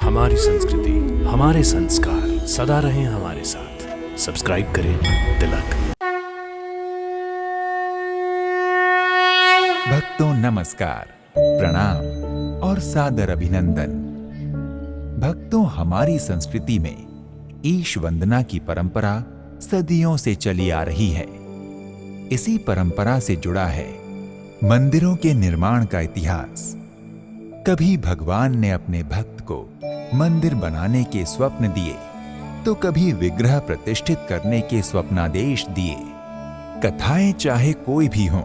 हमारी संस्कृति, हमारे संस्कार सदा रहें हमारे साथ। सब्सक्राइब करें तिलक। भक्तों नमस्कार, प्रणाम और सादर अभिनंदन। भक्तों, हमारी संस्कृति में ईश वंदना की परंपरा सदियों से चली आ रही है। इसी परंपरा से जुड़ा है मंदिरों के निर्माण का इतिहास। कभी भगवान ने अपने भक्त को मंदिर बनाने के स्वप्न दिए, तो कभी विग्रह प्रतिष्ठित करने के स्वप्नादेश दिए। कथाएं चाहे कोई भी हों,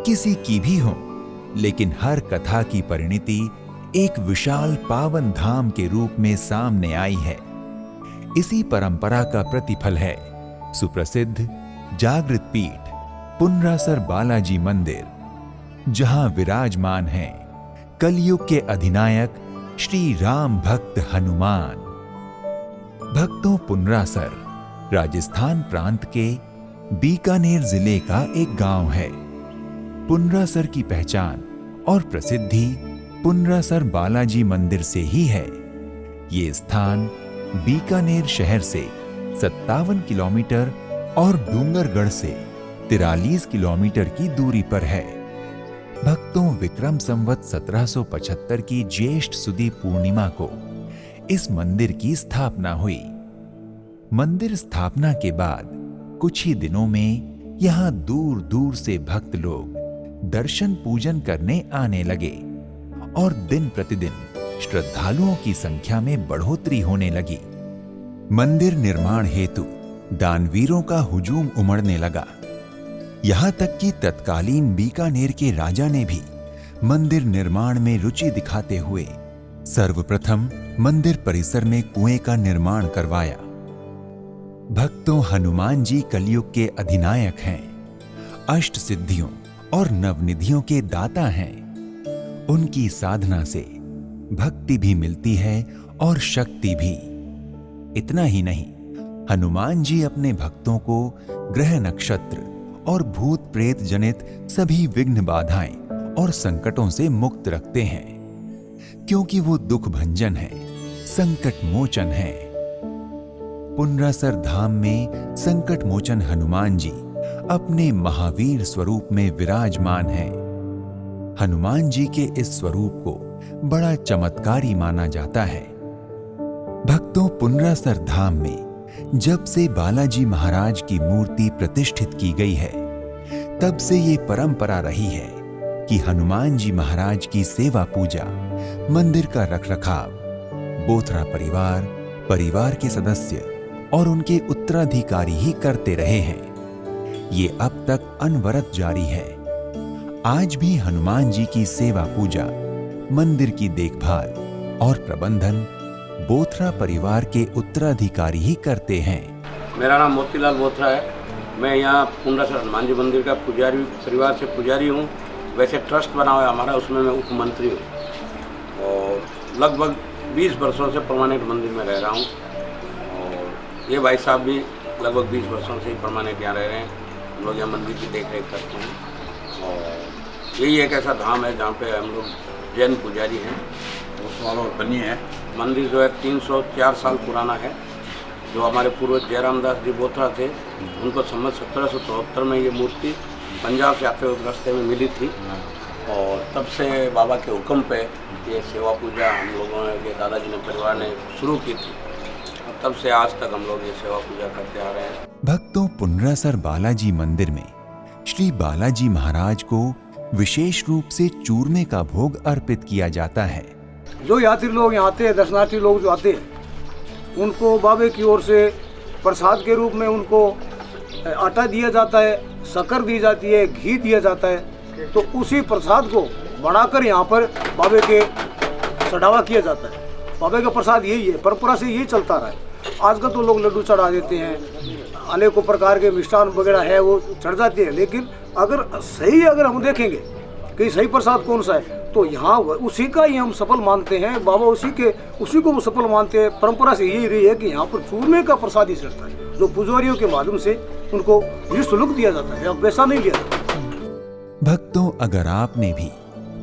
किसी की भी हों, लेकिन हर कथा की परिणति एक विशाल पावन धाम के रूप में सामने आई है। इसी परंपरा का प्रतिफल है सुप्रसिद्ध जागृत पीठ पुनरासर बालाजी मंदिर, जहां विराजमान हैं कलयुग के अधिनायक श्री राम भक्त हनुमान। भक्तों, पुनरासर राजस्थान प्रांत के बीकानेर जिले का एक गांव है। पुनरासर की पहचान और प्रसिद्धि पुनरासर बालाजी मंदिर से ही है। ये स्थान बीकानेर शहर से 57 किलोमीटर और डूंगरगढ़ से 43 किलोमीटर की दूरी पर है। भक्तों, विक्रम संवत 1775 की ज्येष्ठ सुदी पूर्णिमा को इस मंदिर की स्थापना हुई। मंदिर स्थापना के बाद कुछ ही दिनों में यहां दूर दूर से भक्त लोग दर्शन पूजन करने आने लगे और दिन प्रतिदिन श्रद्धालुओं की संख्या में बढ़ोतरी होने लगी। मंदिर निर्माण हेतु दानवीरों का हुजूम उमड़ने लगा। यहां तक कि तत्कालीन बीकानेर के राजा ने भी मंदिर निर्माण में रुचि दिखाते हुए सर्वप्रथम मंदिर परिसर में कुएं का निर्माण करवाया। भक्तों, हनुमान जी कलयुग के अधिनायक हैं, अष्ट सिद्धियों और नवनिधियों के दाता हैं। उनकी साधना से भक्ति भी मिलती है और शक्ति भी। इतना ही नहीं, हनुमान जी अपने भक्तों को ग्रह नक्षत्र और भूत प्रेत जनित सभी विघ्न बाधाएं और संकटों से मुक्त रखते हैं, क्योंकि वो दुख भंजन है, संकट मोचन है। पुनरासर धाम में संकट मोचन हनुमान जी अपने महावीर स्वरूप में विराजमान हैं। हनुमान जी के इस स्वरूप को बड़ा चमत्कारी माना जाता है। भक्तों, पुनरासर धाम में जब से बालाजी महाराज की मूर्ति प्रतिष्ठित की गई है, तब से ये परंपरा रही है कि हनुमान जी महाराज की सेवा पूजा, मंदिर का रखरखाव बोथरा परिवार के सदस्य और उनके उत्तराधिकारी ही करते रहे हैं। ये अब तक अनवरत जारी है। आज भी हनुमान जी की सेवा पूजा, मंदिर की देखभाल और प्रबंधन बोथरा परिवार के उत्तराधिकारी ही करते हैं। मेरा नाम मोतीलाल बोथरा है। मैं यहाँ पुनरासर हनुमान जी मंदिर का पुजारी परिवार से पुजारी हूँ। वैसे ट्रस्ट बना हुआ है हमारा, उसमें मैं उप मंत्री हूँ और लगभग 20 वर्षों से परमानेंट मंदिर में रह रहा हूँ। और ये भाई साहब भी लगभग 20 वर्षों से ही परमानेंट यहाँ रह रहे हैं। हम लोग यहाँ मंदिर की देख रेख करते हैं और यही एक ऐसा धाम है जहाँ पे हम लोग जैन पुजारी हैं। और बनी है मंदिर जो है 304 साल पुराना है। जो हमारे पूर्वज जयराम दास जी बोथरा थे, उनको संवत 1773 में ये मूर्ति पंजाब से आते हुए रास्ते में मिली थी और तब से बाबा के हुक्म पे ये सेवा पूजा हम लोगों ने, ये दादाजी ने, परिवार ने शुरू की थी और तब से आज तक हम लोग ये सेवा पूजा करते आ रहे हैं। भक्तों, पुनरासर बालाजी मंदिर में श्री बालाजी महाराज को विशेष रूप से चूरमे का भोग अर्पित किया जाता है। जो यात्री लोग यहाँ आते हैं, दर्शनार्थी लोग जो आते हैं, उनको बाबे की ओर से प्रसाद के रूप में उनको आटा दिया जाता है, शक्कर दी जाती है, घी दिया जाता है। तो उसी प्रसाद को बनाकर यहाँ पर बाबे के चढ़ावा किया जाता है। बाबे का प्रसाद यही है, परंपरा से यही चलता रहा है। आजकल तो लोग लड्डू चढ़ा देते हैं, अनेकों प्रकार के मिष्ठान वगैरह है वो चढ़ जाते हैं, लेकिन अगर हम देखेंगे कि सही प्रसाद कौन सा है, तो यहाँ उसी का ही हम सफल मानते हैं। बाबा उसी को वो सफल मानते हैं। परंपरा से यही रही है कि यहाँ पर चूरमे का प्रसाद ही चढ़ता है, जो पुजारियों के माध्यम से उनको निःशुल्क दिया जाता है, अब वैसा नहीं लिया जाता। भक्तों, अगर आपने भी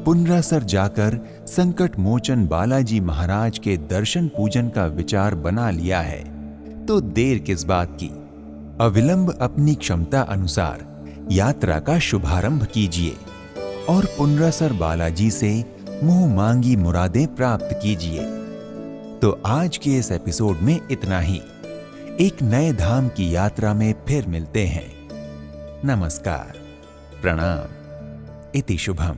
पुनरासर जाकर संकट मोचन बालाजी महाराज के दर्शन पूजन का विचार बना लिया है, तो देर किस बात की। अविलंब अपनी क्षमता अनुसार यात्रा का शुभारंभ कीजिए और पुनरासर बालाजी से मुंह मांगी मुरादें प्राप्त कीजिए। तो आज के इस एपिसोड में इतना ही। एक नए धाम की यात्रा में फिर मिलते हैं। नमस्कार, प्रणाम, इति शुभम।